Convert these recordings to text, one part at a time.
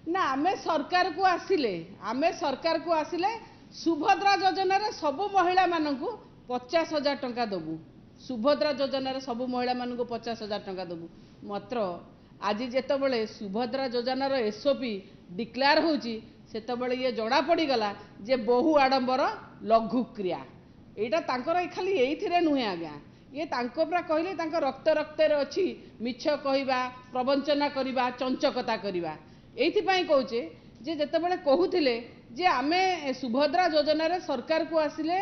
ना आमे सरकार को आसिले सुभद्रा योजना रे सबु महिला मानकु 50,000 टंका दबु। सुभद्रा योजना रे सबु महिला मानकु 50,000 टंका दबु। मात्र आज जेतबेले सुभद्रा योजना रो एसओपी डिक्लेयर होची सेतबेले ये जणा पड़ी गला जे बहु आडंबर लघु क्रिया एटा तांकर खाली एइथिरे नुहे आज्ञा ये तांको पुरा कहले तांको रक्त रक्त रे अछि मिछ कहबा प्रवंचना करबा चंचकता करबा एइथिपाई कहूचे जे जेतबेले कहूथिले जे आमे सुभद्रा योजना रे सरकार को आसिले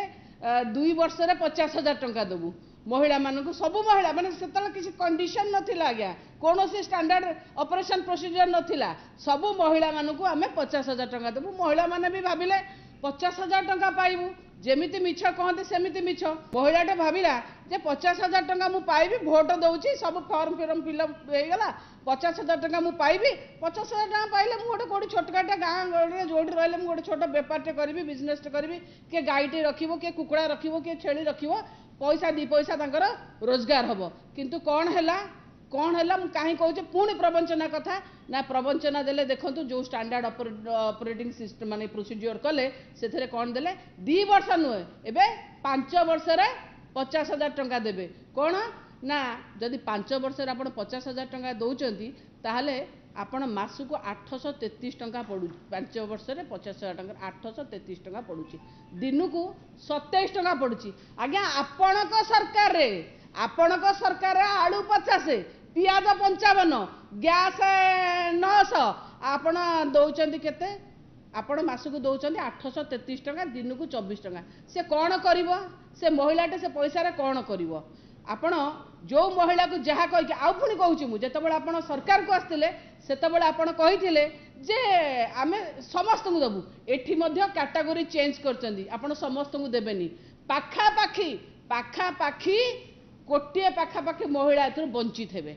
2 वर्ष रे 50,000 टंका दबु महिला मानकु सबु महिला माने सेतला किसी कंडीशन नथिला आज्ञा कोनोसी स्टैंडर्ड ऑपरेशन प्रोसीजर नथिला सबु महिला मानकु आमे 50,000 टंका दबु। महिला माने भी भाबिले 50,000 टंका पाइबु जेमिति मिछ कहते सेमिति मिछ महिलाटे भाविला जे 50,000 टंका मु पाइबी भोट दउची सब फॉर्म फिलअप हो गला 50,000 टंका मु पाइबी 50,000 टंका पाइले मु गोटे कोडी छोटकाटे गाँ गळे जोडी रहले मु गोटे छोट व्यापारटे करबी बिजनेसटे करबी के गाईटे रखिबो के कुकुड़ा रखिबो के छेली रखिबो पैसा 2 पैसा तांकर रोजगार हबो किंतु कौन है कहीं कहूँ पुणी प्रवंचना कथा ना प्रवंचना देले देखंतु जो स्टैंडर्ड ऑपरेटिंग सिस्टम माने प्रोसीजर कले से कौन देले 2 वर्ष नुहे एबे 5 वर्ष रे 50,000 टंका देबे कौन ना जदि 5 वर्ष रे आपण 50,000 टंका दउचंती ताहले आपण मासकु 833 टंका पड़ू 5 वर्ष रे 50,000 टंका 833 टंका पड़ुची दिनुकु 27 टंका पड़ुची। आज्ञा आपणक सरकार आलू 50 पियाज 55 गैस 900 आपण दौरान केते आपण मासकु दौरान 833 टंका दिनुकु 24 टंका से कौन करिवो से महिलाटे से पैसा रे कौन करिवो आपण जो महिला को जहाँ कही आउ पुणी कहूँ मुझे जितेबाला आप सरकार को आसते सेतबेले आपण कही जे आमे समस्त को दबु एठी मध्य कैटेगरी चेंज करचंदी आपण समस्त को देबेनी पाखापाखी कोटिए पाखापाखी महिला एथुर वंचित हेबे।